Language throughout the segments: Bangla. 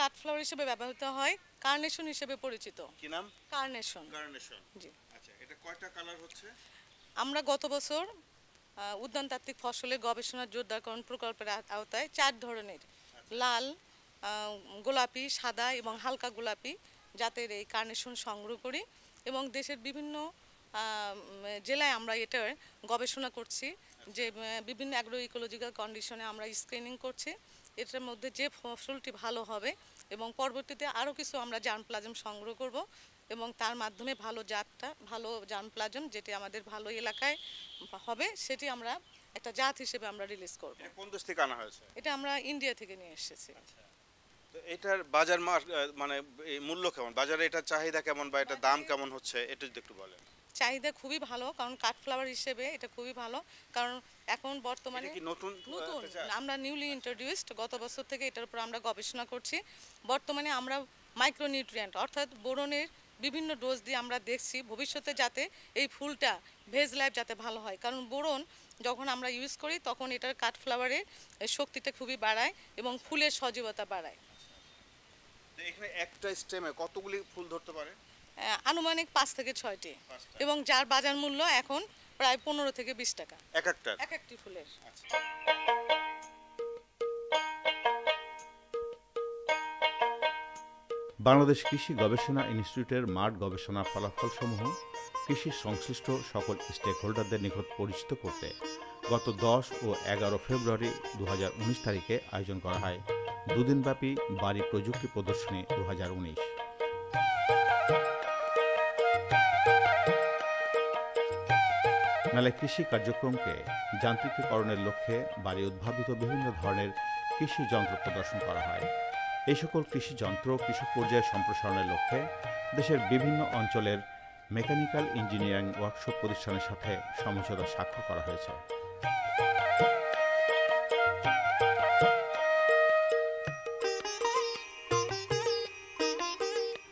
কাঠফ্লাওয়ার হিসেবে ব্যবহৃত হয়, কার্নেশন হিসেবে পরিচিত। কি নাম? কার্নেশন। কার্নেশন। জি। আচ্ছা, এটা কয়টা কালার হচ্ছে? আমরা গত বছর উদ্যানতাত্ত্বিক ফসলের গবেষণা জোরদারকরণ প্রকল্পের আওতায় 4 ধরনের লাল, গোলাপি, সাদা এবং হালকা গোলাপি জাতের এই কার্নেশন সংগ্রহ করি এবং দেশের বিভিন্ন জেলায় আমরা এটার গবেষণা করছি, যে বিভিন্ন অ্যাগ্রো ইকোলজিক্যাল কন্ডিশনে আমরা স্ক্রিনিং করছি। এটার মধ্যে যে ফসলটি ভালো হবে এবং পরবর্তীতে আরও কিছু আমরা জার্মপ্লাজম সংগ্রহ করব এবং তার মাধ্যমে ভালো জাতটা, ভালো জার্মপ্লাজম যেটি আমাদের ভালো এলাকায় হবে, সেটি আমরা একটা জাত হিসেবে আমরা রিলিজ করব। কোন দেশ থেকে আনা হয়েছে? এটা আমরা ইন্ডিয়া থেকে নিয়ে এসেছি। তো এটার বাজার মানে এই মূল্য কেমন, বাজারে এটার চাহিদা কেমন বা এটার দাম কেমন হচ্ছে, এটা যদি একটু বলেন। চাহিদা খুবই ভালো, কারণ কাঠফ্লাওয়ার হিসেবে এটা খুবই ভালো, কারণ এখন বর্তমানে নতুন আমরা নিউলি ইন্ট্রোডিউসড, গত বছর থেকে এটার উপর আমরা গবেষণা করছি। বর্তমানে আমরা মাইক্রোনিউট্রিয়েন্ট অর্থাৎ বোরনের বিভিন্ন ডোজ দিয়ে আমরা দেখছি ভবিষ্যতে যাতে এই ফুলটা ভেজ লাইফ যাতে ভালো হয়, কারণ বোরন যখন আমরা ইউজ করি তখন এটার কাঠফ্লাওয়ারের শক্তিটা খুবই বাড়ায় এবং ফুলের সজীবতা বাড়ায়। এখানে একটা স্টেমে কতগুলি ফুল ধরতে পারে? আনুমানিক 5 থেকে 6টি, এবং যার বাজার মূল্য এখন প্রায় 15 থেকে 20 টাকা এক একটি ফুলের। বাংলাদেশ কৃষি গবেষণা ইনস্টিটিউটের মাঠ গবেষণা ফলাফলসমূহ কৃষি সংশ্লিষ্ট সকল স্টেক হোল্ডারদের নিকট পরিচিত করতে গত 10 ও 11 ফেব্রুয়ারি 2019 তারিখে আয়োজন করা হয় দুদিনব্যাপী বাড়ি প্রযুক্তি প্রদর্শনী 2019। মেলায় কৃষি কার্যক্রমকে যান্ত্রিকীকরণের লক্ষ্যে বাড়ি উদ্ভাবিত বিভিন্ন ধরনের কৃষি যন্ত্র প্রদর্শন করা হয়। এই সকল কৃষি যন্ত্র কৃষক পর্যায়ে সম্প্রসারণের লক্ষ্যে দেশের বিভিন্ন অঞ্চলের মেকানিক্যাল ইঞ্জিনিয়ারিং ওয়ার্কশপ প্রতিষ্ঠানের সাথে সমঝোতা স্বাক্ষর করা হয়েছে।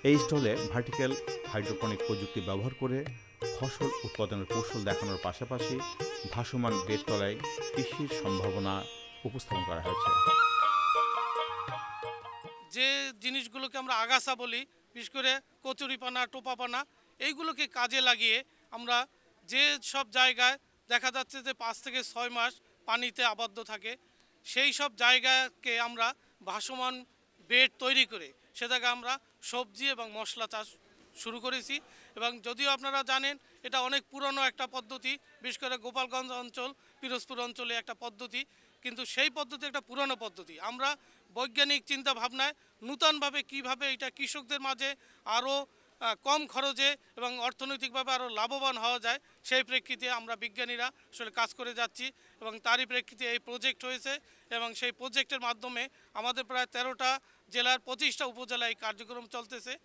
এই স্টলে ভার্টিক্যাল হাইড্রোপনিক প্রযুক্তি ব্যবহার করে ফসল উৎপাদনের কৌশল দেখানোর পাশাপাশি ভাসমান বেড তলায় কৃষির সম্ভাবনা উপস্থাপন করা হয়েছে। যে জিনিসগুলোকে আমরা আগাছা বলি, বিশেষ করে কচুরিপানা, টোপাপানা, এইগুলোকে কাজে লাগিয়ে আমরা যে সব জায়গায় দেখা যাচ্ছে যে 5 থেকে 6 মাস পানিতে আবদ্ধ থাকে, সেই সব জায়গাকে আমরা ভাসমান বেড তৈরি করে সে জায়গায় আমরা সবজি এবং মশলা চাষ শুরু করেছি। এবং যদিও আপনারা জানেন এটা অনেক পুরনো একটা পদ্ধতি, বিশেষ করে গোপালগঞ্জ অঞ্চল, পিরোজপুর অঞ্চলে একটা পদ্ধতি, কিন্তু সেই পদ্ধতি একটা পুরনো পদ্ধতি। আমরা বৈজ্ঞানিক চিন্তা ভাবনায় নূতনভাবে কিভাবে এটা কৃষকদের মাঝে আরও কম খরচে এবং অর্থনৈতিকভাবে আরও লাভবান হওয়া যায়, সেই প্রেক্ষিতে আমরা বিজ্ঞানীরা আসলে কাজ করে যাচ্ছি এবং তারই প্রেক্ষিতে এই প্রজেক্ট হয়েছে। এবং সেই প্রজেক্টের মাধ্যমে আমাদের প্রায় 13টা জেলার 25টা উপজেলায় কার্যক্রম চলতেছে।